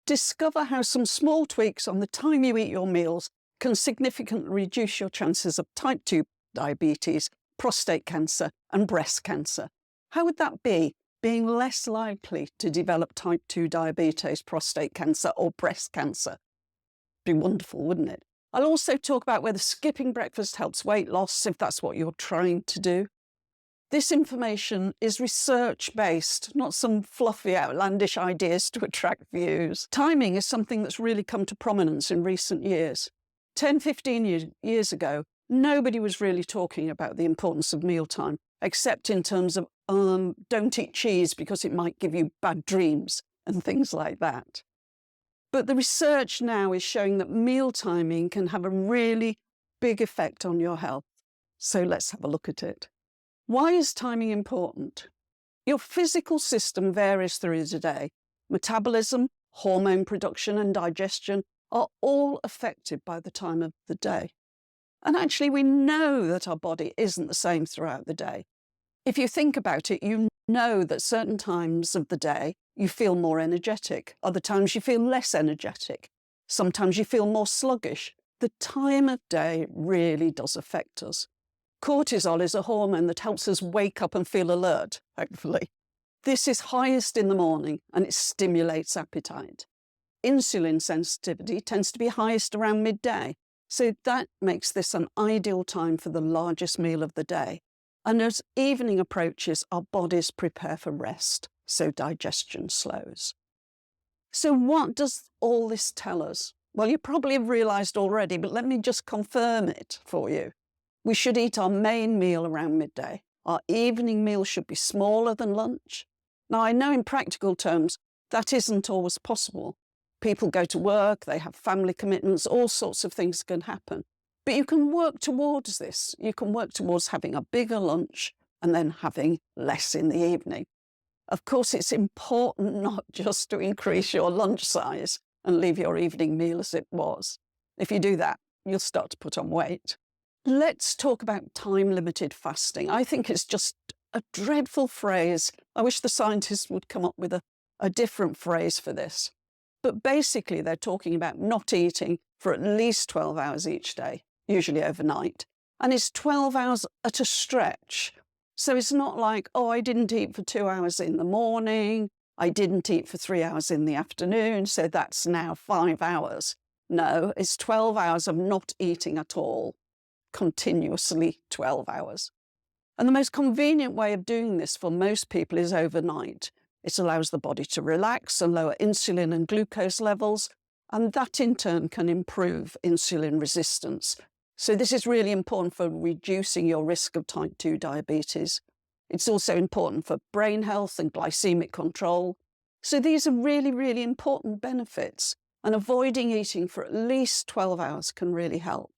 Discover how some small tweaks on the time you eat your meals can significantly reduce your chances of type 2 diabetes, prostate cancer, and breast cancer. How would that be, being less likely to develop type 2 diabetes, prostate cancer, or breast cancer? Be wonderful, wouldn't it? I'll also talk about whether skipping breakfast helps weight loss, if that's what you're trying to do. This information is research-based, not some fluffy, outlandish ideas to attract views. Timing is something that's really come to prominence in recent years. 10, 15 years ago, nobody was really talking about the importance of mealtime, except in terms of, don't eat cheese because it might give you bad dreams and things like that. But the research now is showing that meal timing can have a really big effect on your health. So let's have a look at it. Why is timing important? Your physical system varies through the day. Metabolism, hormone production, and digestion are all affected by the time of the day. And actually, we know that our body isn't the same throughout the day. If you think about it, you know that certain times of the day you feel more energetic, other times you feel less energetic, sometimes you feel more sluggish. The time of day really does affect us. Cortisol is a hormone that helps us wake up and feel alert, hopefully. This is highest in the morning and it stimulates appetite. Insulin sensitivity tends to be highest around midday, so that makes this an ideal time for the largest meal of the day. And as evening approaches, our bodies prepare for rest, so digestion slows. So what does all this tell us? Well, you probably have realised already, but let me just confirm it for you. We should eat our main meal around midday. Our evening meal should be smaller than lunch. Now, I know in practical terms that isn't always possible. People go to work, they have family commitments, all sorts of things can happen. But you can work towards this. You can work towards having a bigger lunch and then having less in the evening. Of course, it's important not just to increase your lunch size and leave your evening meal as it was. If you do that, you'll start to put on weight. Let's talk about time-limited fasting. I think it's just a dreadful phrase. I wish the scientists would come up with a different phrase for this. But basically, they're talking about not eating for at least 12 hours each day, usually overnight. And it's 12 hours at a stretch. So it's not like, oh, I didn't eat for 2 hours in the morning, I didn't eat for 3 hours in the afternoon, so that's now 5 hours. No, it's 12 hours of not eating at all. Continuously 12 hours. And the most convenient way of doing this for most people is overnight. It allows the body to relax and lower insulin and glucose levels, and that in turn can improve insulin resistance. So this is really important for reducing your risk of type 2 diabetes. It's also important for brain health and glycemic control. So these are really, really important benefits, and avoiding eating for at least 12 hours can really help.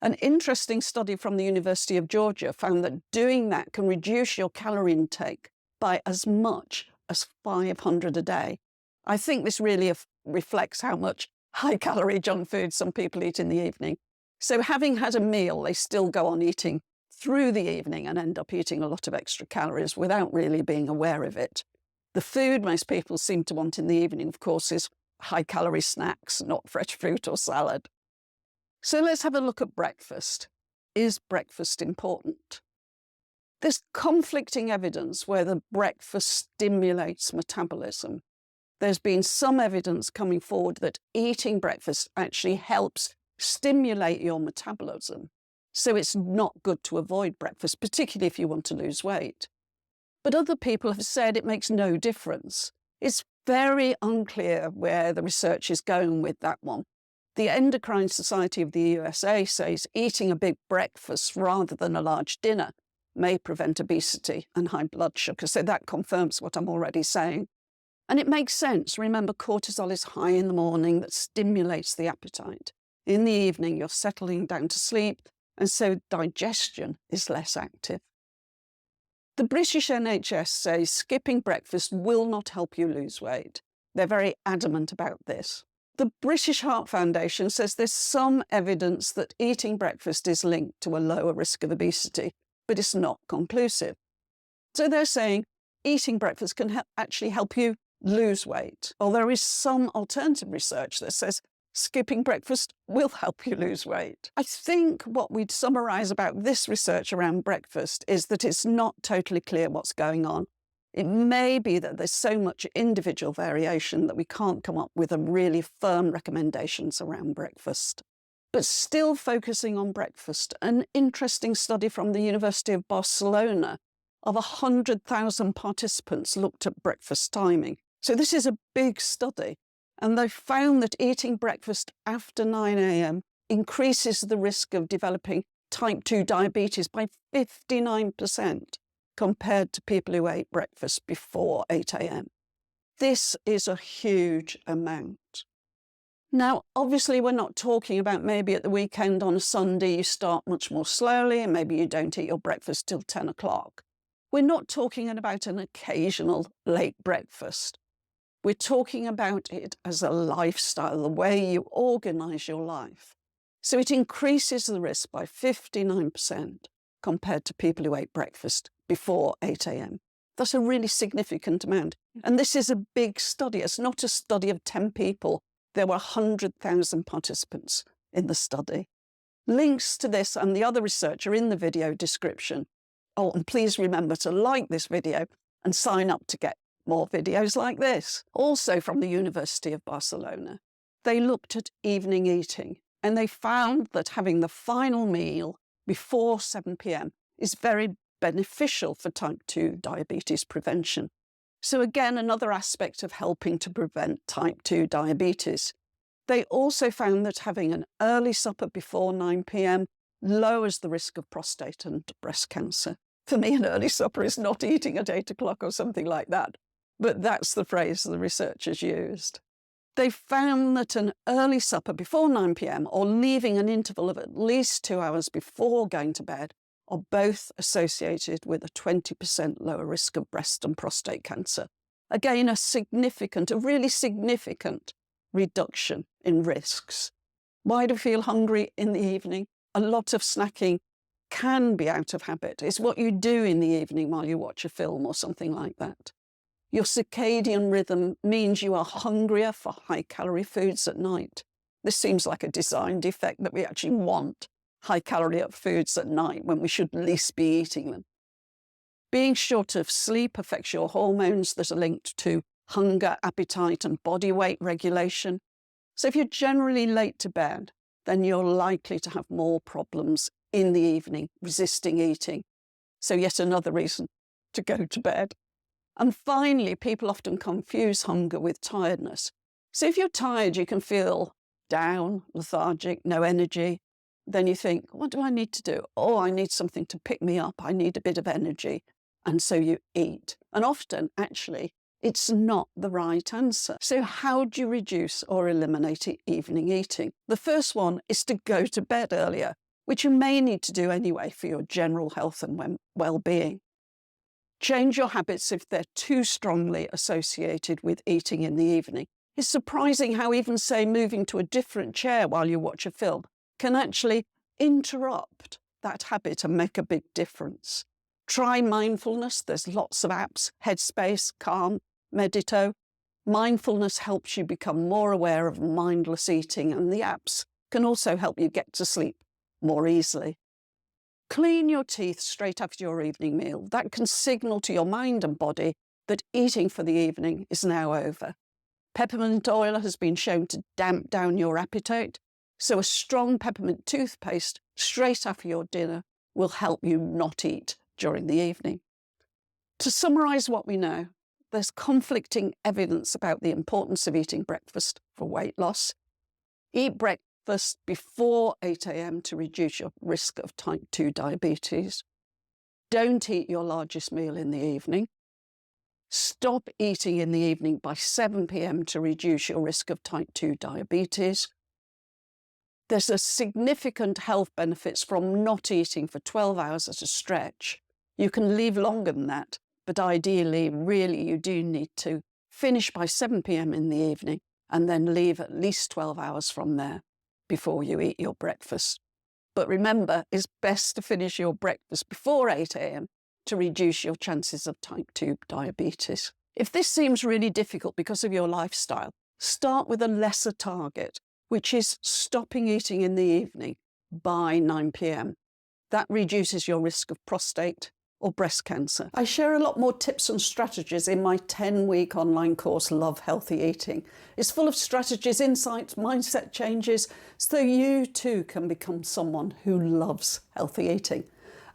An interesting study from the University of Georgia found that doing that can reduce your calorie intake by as much as 500 a day. I think this really reflects how much high-calorie junk food some people eat in the evening. So having had a meal, they still go on eating through the evening and end up eating a lot of extra calories without really being aware of it. The food most people seem to want in the evening, of course, is high-calorie snacks, not fresh fruit or salad. So let's have a look at breakfast. Is breakfast important? There's conflicting evidence whether breakfast stimulates metabolism. There's been some evidence coming forward that eating breakfast actually helps stimulate your metabolism. So it's not good to avoid breakfast, particularly if you want to lose weight. But other people have said it makes no difference. It's very unclear where the research is going with that one. The Endocrine Society of the USA says eating a big breakfast rather than a large dinner may prevent obesity and high blood sugar. So that confirms what I'm already saying. And it makes sense. Remember, cortisol is high in the morning, that stimulates the appetite. In the evening, you're settling down to sleep, and so digestion is less active. The British NHS says skipping breakfast will not help you lose weight. They're very adamant about this. The British Heart Foundation says there's some evidence that eating breakfast is linked to a lower risk of obesity, but it's not conclusive. So they're saying eating breakfast can actually help you lose weight. Well, there is some alternative research that says skipping breakfast will help you lose weight. I think what we'd summarise about this research around breakfast is that it's not totally clear what's going on. It may be that there's so much individual variation that we can't come up with a really firm recommendations around breakfast. But still focusing on breakfast, an interesting study from the University of Barcelona of 100,000 participants looked at breakfast timing. So this is a big study, and they found that eating breakfast after 9 a.m. increases the risk of developing type 2 diabetes by 59% compared to people who ate breakfast before 8 a.m. This is a huge amount. Now, obviously, we're not talking about maybe at the weekend on a Sunday you start much more slowly and maybe you don't eat your breakfast till 10 o'clock. We're not talking about an occasional late breakfast. We're talking about it as a lifestyle, the way you organise your life. So it increases the risk by 59% compared to people who ate breakfast before 8 a.m. That's a really significant amount. And this is a big study. It's not a study of 10 people. There were 100,000 participants in the study. Links to this and the other research are in the video description. Oh, and please remember to like this video and sign up to get more videos like this. Also from the University of Barcelona, they looked at evening eating and they found that having the final meal before 7 p.m. is very beneficial for type 2 diabetes prevention. So again, another aspect of helping to prevent type 2 diabetes. They also found that having an early supper before 9 p.m. lowers the risk of prostate and breast cancer. For me, an early supper is not eating at 8 o'clock or something like that, but that's the phrase the researchers used. They found that an early supper before 9 p.m. or leaving an interval of at least 2 hours before going to bed are both associated with a 20% lower risk of breast and prostate cancer. Again, a really significant reduction in risks. Why do you feel hungry in the evening? A lot of snacking can be out of habit. It's what you do in the evening while you watch a film or something like that. Your circadian rhythm means you are hungrier for high-calorie foods at night. This seems like a design defect that we actually want high-calorie foods at night when we should least be eating them. Being short of sleep affects your hormones that are linked to hunger, appetite, and body weight regulation. So if you're generally late to bed, then you're likely to have more problems in the evening, resisting eating. So yet another reason to go to bed. And finally, people often confuse hunger with tiredness. So if you're tired, you can feel down, lethargic, no energy. Then you think, what do I need to do? Oh, I need something to pick me up. I need a bit of energy. And so you eat. And often, actually, it's not the right answer. So how do you reduce or eliminate evening eating? The first one is to go to bed earlier, which you may need to do anyway for your general health and well-being. Change your habits if they're too strongly associated with eating in the evening. It's surprising how even, say, moving to a different chair while you watch a film can actually interrupt that habit and make a big difference. Try mindfulness. There's lots of apps, Headspace, Calm, Medito. Mindfulness helps you become more aware of mindless eating, and the apps can also help you get to sleep more easily. Clean your teeth straight after your evening meal. That can signal to your mind and body that eating for the evening is now over. Peppermint oil has been shown to damp down your appetite, so a strong peppermint toothpaste straight after your dinner will help you not eat during the evening. To summarise what we know, there's conflicting evidence about the importance of eating breakfast for weight loss. Eat breakfast before 8 a.m. to reduce your risk of type 2 diabetes. Don't eat your largest meal in the evening. Stop eating in the evening by 7 p.m. to reduce your risk of type 2 diabetes. There's a significant health benefits from not eating for 12 hours at a stretch. You can leave longer than that, but ideally, really, you do need to finish by 7 p.m. in the evening and then leave at least 12 hours from there before you eat your breakfast. But remember, it's best to finish your breakfast before 8 a.m. to reduce your chances of type 2 diabetes. If this seems really difficult because of your lifestyle, start with a lesser target, which is stopping eating in the evening by 9 p.m. That reduces your risk of prostate or breast cancer. I share a lot more tips and strategies in my 10-week online course, Love Healthy Eating. It's full of strategies, insights, mindset changes, so you too can become someone who loves healthy eating.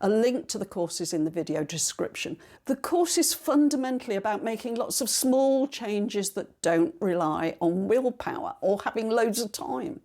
A link to the course is in the video description. The course is fundamentally about making lots of small changes that don't rely on willpower or having loads of time.